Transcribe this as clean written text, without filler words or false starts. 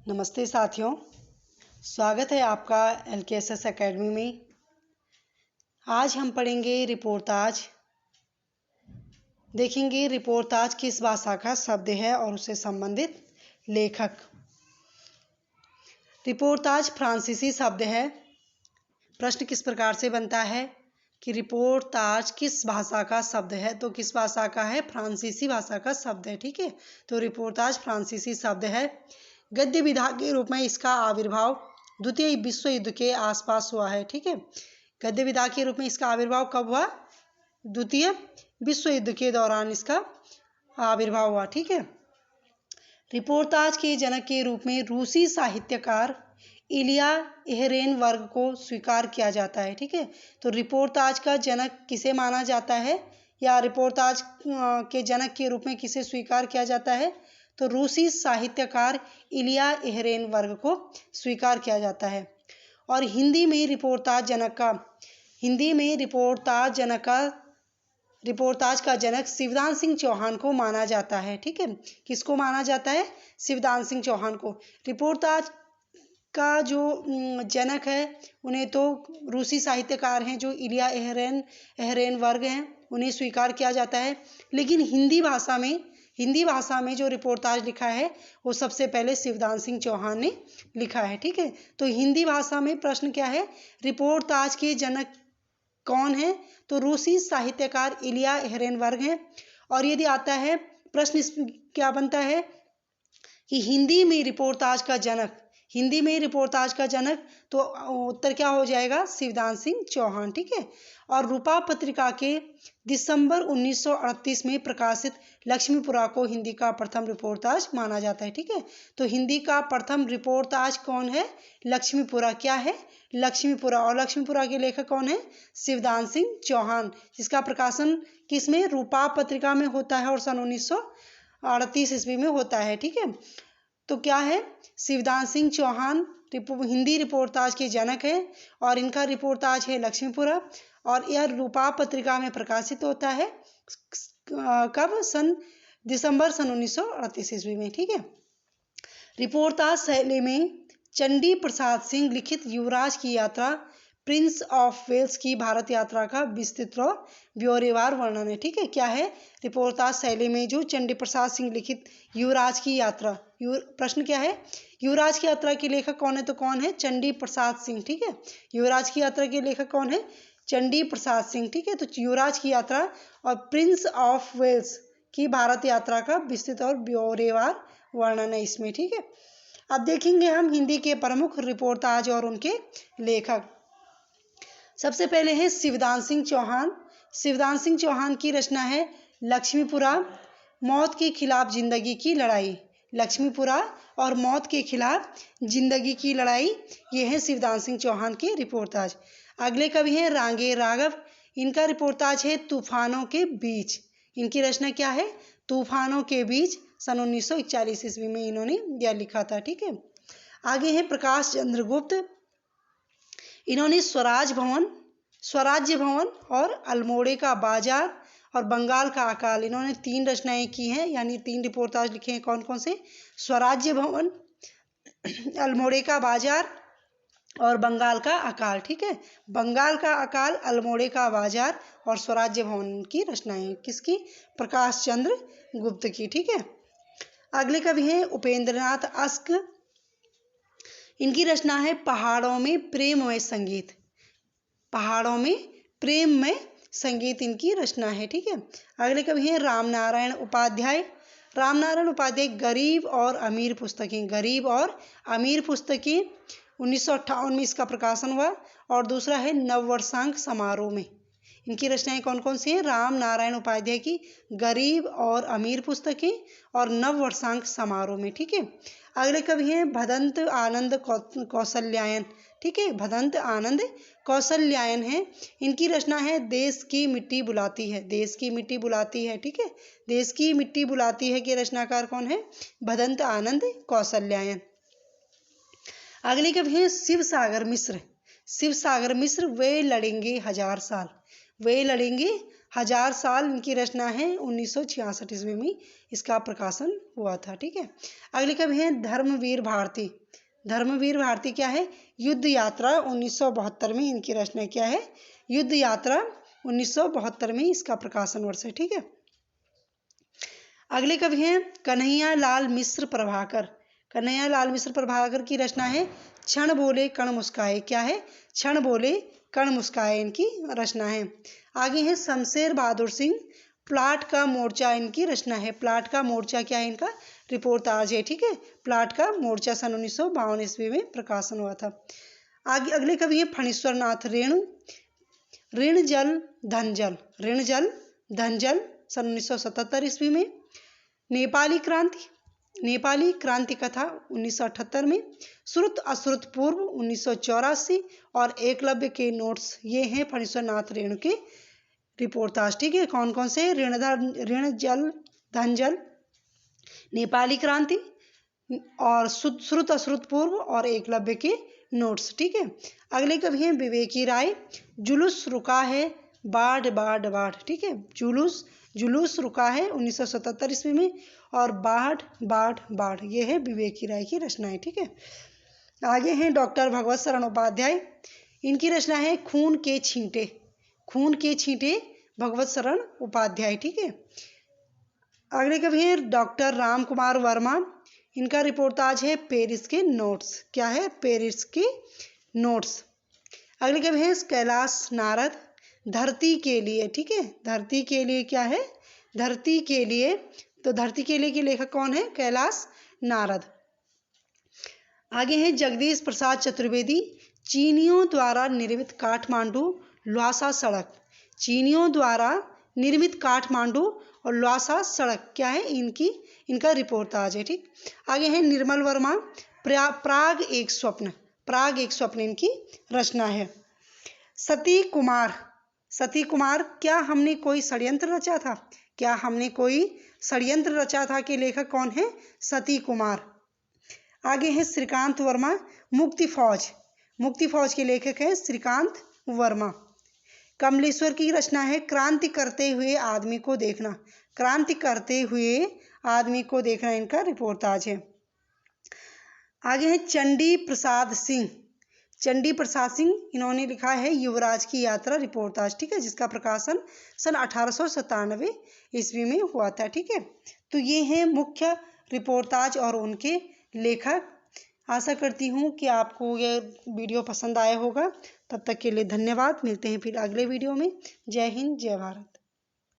नमस्ते साथियों, स्वागत है आपका LKSS एकेडमी में। आज हम पढ़ेंगे रिपोर्ताज। देखेंगे रिपोर्ताज किस भाषा का शब्द है और उससे संबंधित लेखक। रिपोर्ताज फ्रांसीसी शब्द है। प्रश्न किस प्रकार से बनता है कि रिपोर्ताज किस भाषा का शब्द है, तो किस भाषा का है? फ्रांसीसी भाषा का शब्द है। ठीक है, तो रिपोर्ताज फ्रांसीसी शब्द है। गद्य विधा के रूप में इसका आविर्भाव द्वितीय विश्व युद्ध के आसपास हुआ है। ठीक है, गद्य विधा के रूप में इसका आविर्भाव कब हुआ? द्वितीय विश्व युद्ध के दौरान इसका आविर्भाव हुआ। ठीक है, रिपोर्ताज के जनक के रूप में रूसी साहित्यकार इलिया एहरेनबर्ग को स्वीकार किया जाता है। ठीक है, तो रिपोर्ताज का जनक किसे माना जाता है या रिपोर्ताज के जनक के रूप में किसे स्वीकार किया जाता है? तो रूसी साहित्यकार इलिया एहरेनबर्ग को स्वीकार किया जाता है। और हिंदी में रिपोर्ताज का जनक शिवदान सिंह चौहान को माना जाता है। ठीक है, किसको माना जाता है? शिवदान सिंह चौहान को। रिपोर्ताज का जो जनक है उन्हें तो रूसी साहित्यकार हैं जो इलिया एहरेनबर्ग हैं, उन्हें स्वीकार किया जाता है। लेकिन हिंदी भाषा में जो रिपोर्ताज लिखा है वो सबसे पहले शिवदान सिंह चौहान ने लिखा है। ठीक है, तो हिंदी भाषा में प्रश्न क्या है? रिपोर्ताज के जनक कौन है? तो रूसी साहित्यकार इलिया एहरेनबर्ग हैं। और यदि आता है प्रश्न क्या बनता है कि हिंदी में रिपोर्ताज का जनक, तो उत्तर क्या हो जाएगा? शिवदान सिंह चौहान। ठीक है, और रूपा पत्रिका के दिसंबर 1938 में प्रकाशित लक्ष्मीपुरा को हिंदी का प्रथम रिपोर्ताज माना जाता है। ठीक है, तो हिंदी का प्रथम रिपोर्ताज कौन है? लक्ष्मीपुरा। क्या है? लक्ष्मीपुरा। और लक्ष्मीपुरा के लेखक कौन है? शिवदान सिंह चौहान, जिसका प्रकाशन किसमें? रूपा पत्रिका में होता है और सन 1938 ईस्वी में होता है। ठीक है, तो क्या है? शिवदान सिंह चौहान हिंदी रिपोर्ताज के जनक हैं और इनका रिपोर्ताज है लक्ष्मीपुरा, और यह रूपा पत्रिका में प्रकाशित होता है कब? दिसंबर सन 1938 ईस्वी में। ठीक है, रिपोर्ताज शैली में चंडी प्रसाद सिंह लिखित युवराज की यात्रा प्रिंस ऑफ वेल्स की भारत यात्रा का विस्तृत और ब्यौरेवार वर्णन है। ठीक है, क्या है? रिपोर्ताज शैली में जो चंडी प्रसाद सिंह लिखित युवराज की यात्रा, प्रश्न क्या है? युवराज की यात्रा के लेखक कौन है? तो कौन है? चंडी प्रसाद सिंह। ठीक है, युवराज की यात्रा के लेखक कौन है? चंडी प्रसाद सिंह। ठीक है, तो युवराज की यात्रा और प्रिंस ऑफ वेल्स की भारत यात्रा का विस्तृत और ब्यौरेवार वर्णन है इसमें। ठीक है, अब देखेंगे हम हिंदी के प्रमुख रिपोर्ताज और उनके लेखक। सबसे पहले है शिवदान सिंह चौहान। शिवदान सिंह चौहान की रचना है लक्ष्मीपुरा, मौत के खिलाफ जिंदगी की लड़ाई। लक्ष्मीपुरा और मौत के खिलाफ जिंदगी की लड़ाई, ये है शिवदान सिंह चौहान के रिपोर्ताज। अगले कवि हैं रांगे राघव। इनका रिपोर्ताज है तूफानों के बीच। इनकी रचना क्या है? तूफानों के बीच। सन 1941 ईस्वी में इन्होंने यह लिखा था। ठीक है, आगे है प्रकाश चंद्र गुप्त। इन्होंने स्वराज्य भवन और अल्मोड़े का बाजार और बंगाल का अकाल, इन्होंने 3 रचनाएं की हैं, यानी 3 रिपोर्ताज लिखे हैं। कौन कौन से? स्वराज्य भवन, अल्मोड़े का बाजार और बंगाल का अकाल। ठीक है, बंगाल का अकाल, अल्मोड़े का बाजार और स्वराज्य भवन की रचनाएं किसकी? प्रकाश चंद्र गुप्त की। ठीक है, अगले कवि हैं उपेंद्रनाथ अस्क। इनकी रचना है पहाड़ों में प्रेममय संगीत। पहाड़ों में प्रेममय संगीत इनकी रचना है। ठीक है, अगले कवि हैं रामनारायण उपाध्याय। रामनारायण उपाध्याय गरीब और अमीर पुस्तकें 1958 में इसका प्रकाशन हुआ। और दूसरा है नववर्षांक समारोह में। इनकी रचनाएं कौन कौन सी हैं? राम नारायण उपाध्याय की गरीब और अमीर पुस्तकें और नववर्षांक समारोह में। ठीक है, अगले कवि हैं भदंत आनंद कौशल्यायन। ठीक है, भदंत आनंद कौशल्यायन है। इनकी रचना है देश की मिट्टी बुलाती है। ठीक है, देश की मिट्टी बुलाती है के रचनाकार कौन है? भदंत आनंद कौशल्यायन। अगले कवि हैं शिवसागर मिश्र। वे लड़ेंगे 1000 साल इनकी रचना है 1966 ईस्वी में इसका प्रकाशन हुआ था। ठीक है, अगले कवि हैं धर्मवीर भारती। धर्मवीर भारती क्या है? युद्ध यात्रा 1972 में इनकी रचना क्या है? युद्ध यात्रा 1972 में इसका प्रकाशन वर्ष है। ठीक है, अगले कवि हैं कन्हैया लाल मिश्र प्रभाकर। कन्हैया लाल मिश्र प्रभाकर की रचना है क्षण बोले कण मुस्काए। क्या है? क्षण बोले कण मुस्काए इनकी रचना है। आगे है शमशेर बहादुर सिंह, प्लाट का मोर्चा इनकी रचना है। प्लाट का मोर्चा क्या है? इनका रिपोर्टाज है। ठीक है, प्लाट का मोर्चा सन 1952 ईस्वी में प्रकाशन हुआ था। आगे अगले कवि है फणीश्वर नाथ रेणु। ऋण जल धन जल, ऋण जल धन जल सन 1977 ईस्वी में। नेपाली क्रांति, नेपाली क्रांति कथा 1978 में। श्रुत अश्रुत पूर्व 1984 और एकलव्य के नोट्स, ये हैं फणीश्वर नाथ रेणु के रिपोर्टाज। ठीक है, कौन कौन से? ऋण जल धन जल, नेपाली क्रांति और श्रुत अश्रुत पूर्व और एकलव्य के नोट्स। ठीक है, अगले कवि हैं विवेकी राय। जुलूस रुका है बाढ़ बाढ़ बाढ़। ठीक है, जुलूस रुका है 1977 ईस्वी में और बाढ़ बाढ़ बाढ़, ये है विवेकी राय की रचनाएं। ठीक है, आगे हैं डॉक्टर भगवत शरण उपाध्याय। इनकी रचना है खून के छींटे। खून के छींटे भगवत शरण उपाध्याय। ठीक है, अगले कवि हैं डॉक्टर राम कुमार वर्मा। इनका रिपोर्टाज है पेरिस के नोट्स। क्या है? पेरिस के नोट्स। अगले कवि हैं कैलाश नारद, धरती के लिए। ठीक है, धरती के लिए क्या है? धरती के लिए, तो धरती के लिए के लेखक कौन है? कैलाश नारद। आगे हैं जगदीश प्रसाद चतुर्वेदी। चीनियों द्वारा निर्मित काठमांडू ल्हासा सड़क। चीनियों द्वारा निर्मित काठमांडू और ल्हासा सड़क क्या है? इनका रिपोर्टाज है। ठीक, आगे हैं निर्मल वर्मा, प्राग एक स्वप्न। प्राग एक स्वप्न इनकी रचना है। सती कुमार, सती कुमार क्या हमने कोई षड्यंत्र रचा था। क्या हमने कोई षड्यंत्र रचा था के लेखक कौन है? सती कुमार। आगे है श्रीकांत वर्मा, मुक्ति फौज। मुक्ति फौज के लेखक हैं श्रीकांत वर्मा। कमलेश्वर की रचना है क्रांति करते हुए आदमी को देखना। क्रांति करते हुए आदमी को देखना इनका रिपोर्टाज है। आगे है चंडी प्रसाद सिंह। चंडी प्रसाद सिंह इन्होंने लिखा है युवराज की यात्रा रिपोर्टाज। ठीक है, जिसका प्रकाशन सन 1897 ईस्वी में हुआ था। ठीक है, तो ये हैं मुख्य रिपोर्टाज और उनके लेखक। आशा करती हूँ कि आपको ये वीडियो पसंद आया होगा। तब तक के लिए धन्यवाद। मिलते हैं फिर अगले वीडियो में। जय हिंद, जय भारत।